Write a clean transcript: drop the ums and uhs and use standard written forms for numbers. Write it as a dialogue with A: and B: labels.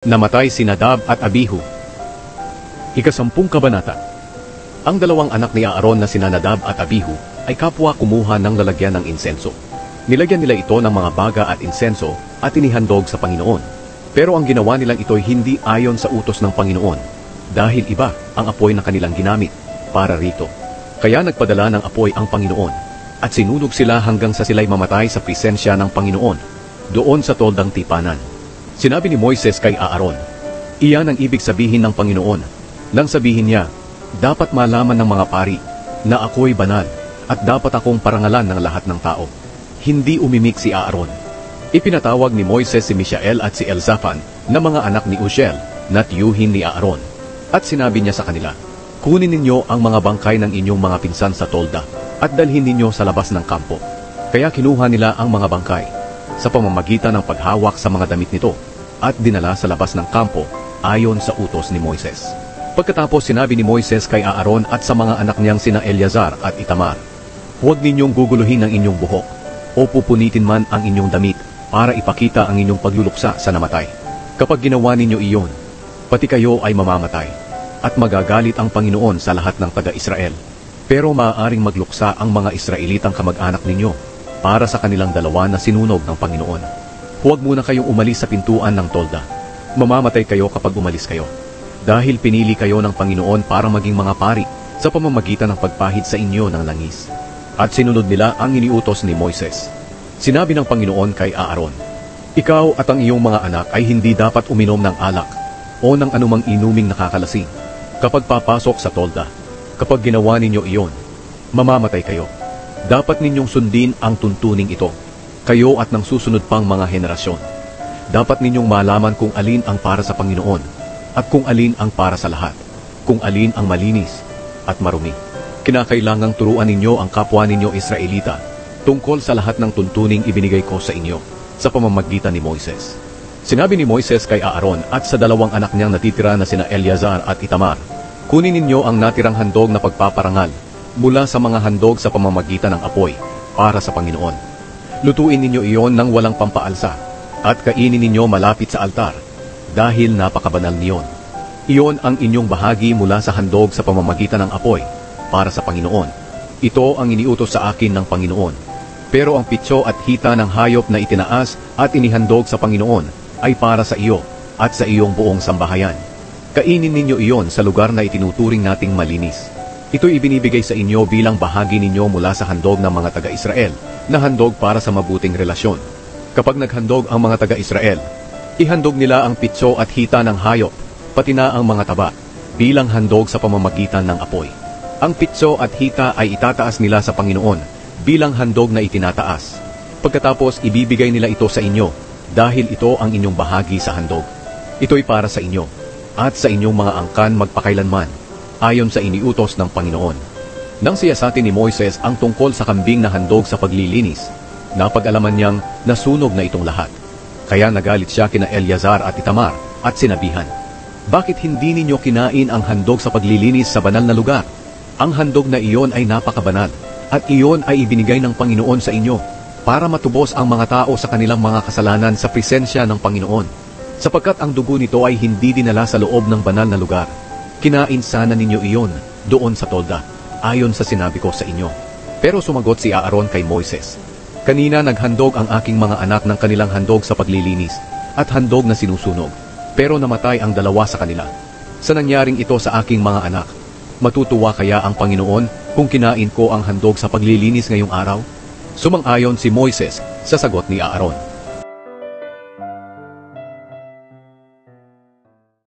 A: Namatay si Nadab at Abihu. Ika-10 kabanata. Ang dalawang anak ni Aaron na sina Nadab at Abihu ay kapwa kumuha ng lalagyan ng insenso. Nilagyan nila ito ng mga baga at insenso at inihandog sa Panginoon. Pero ang ginawa nilang ito'y hindi ayon sa utos ng Panginoon dahil iba ang apoy na kanilang ginamit para rito. Kaya nagpadala ng apoy ang Panginoon at sinunog sila hanggang sa sila'y mamatay sa presensya ng Panginoon doon sa toldang tipanan. Sinabi ni Moises kay Aaron, iyan ang ibig sabihin ng Panginoon. Nang sabihin niya, dapat malaman ng mga pari na ako'y banal at dapat akong parangalan ng lahat ng tao. Hindi umimik si Aaron. Ipinatawag ni Moises si Mishael at si Elzaphan na mga anak ni Uziel na tiyuhin ni Aaron. At sinabi niya sa kanila, kunin ninyo ang mga bangkay ng inyong mga pinsan sa tolda at dalhin ninyo sa labas ng kampo. Kaya kinuha nila ang mga bangkay sa pamamagitan ng paghawak sa mga damit nito at dinala sa labas ng kampo ayon sa utos ni Moises. Pagkatapos sinabi ni Moises kay Aaron at sa mga anak niyang sina Eleazar at Itamar, huwag ninyong guguluhin ang inyong buhok o pupunitin man ang inyong damit para ipakita ang inyong pagluluksa sa namatay. Kapag ginawa ninyo iyon, pati kayo ay mamamatay at magagalit ang Panginoon sa lahat ng taga-Israel. Pero maaaring magluksa ang mga Israelitang kamag-anak ninyo para sa kanilang dalawa na sinunog ng Panginoon. Huwag muna kayong umalis sa pintuan ng tolda. Mamamatay kayo kapag umalis kayo. Dahil pinili kayo ng Panginoon para maging mga pari sa pamamagitan ng pagpahid sa inyo ng langis. At sinunod nila ang iniutos ni Moises. Sinabi ng Panginoon kay Aaron, ikaw at ang iyong mga anak ay hindi dapat uminom ng alak o ng anumang inuming nakakalasing kapag papasok sa tolda. Kapag ginawa ninyo iyon, mamamatay kayo. Dapat ninyong sundin ang tuntuning ito, kayo at ng susunod pang mga henerasyon. Dapat ninyong malaman kung alin ang para sa Panginoon at kung alin ang para sa lahat, kung alin ang malinis at marumi. Kinakailangang turuan ninyo ang kapwa ninyo Israelita tungkol sa lahat ng tuntuning ibinigay ko sa inyo sa pamamagitan ni Moises. Sinabi ni Moises kay Aaron at sa dalawang anak niyang natitira na sina Eleazar at Itamar, kunin ninyo ang natirang handog na pagpaparangal mula sa mga handog sa pamamagitan ng apoy para sa Panginoon. Lutuin ninyo iyon ng walang pampaalsa at kainin ninyo malapit sa altar dahil napakabanal niyon. Iyon ang inyong bahagi mula sa handog sa pamamagitan ng apoy para sa Panginoon. Ito ang iniutos sa akin ng Panginoon. Pero ang pitso at hita ng hayop na itinaas at inihandog sa Panginoon ay para sa iyo at sa iyong buong sambahayan. Kainin ninyo iyon sa lugar na itinuturing nating malinis. Ito'y ibinibigay sa inyo bilang bahagi ninyo mula sa handog ng mga taga-Israel na handog para sa mabuting relasyon. Kapag naghandog ang mga taga-Israel, ihandog nila ang pitso at hita ng hayop, pati na ang mga taba, bilang handog sa pamamagitan ng apoy. Ang pitso at hita ay itataas nila sa Panginoon bilang handog na itinataas. Pagkatapos ibibigay nila ito sa inyo dahil ito ang inyong bahagi sa handog. Ito'y para sa inyo at sa inyong mga angkan magpakailanman ayon sa iniutos ng Panginoon. Nang siyasatin ni Moises ang tungkol sa kambing na handog sa paglilinis, napag-alaman niyang nasunog na itong lahat. Kaya nagalit siya kina Eleazar at Itamar at sinabihan, bakit hindi ninyo kinain ang handog sa paglilinis sa banal na lugar? Ang handog na iyon ay napakabanal at iyon ay ibinigay ng Panginoon sa inyo para matubos ang mga tao sa kanilang mga kasalanan sa presensya ng Panginoon. Sapagkat ang dugo nito ay hindi dinala sa loob ng banal na lugar. Kinain sana ninyo iyon doon sa tolda, ayon sa sinabi ko sa inyo. Pero sumagot si Aaron kay Moises, kanina naghandog ang aking mga anak ng kanilang handog sa paglilinis at handog na sinusunog, pero namatay ang dalawa sa kanila. Sa nangyaring ito sa aking mga anak, matutuwa kaya ang Panginoon kung kinain ko ang handog sa paglilinis ngayong araw? Sumang-ayon si Moises sa sagot ni Aaron.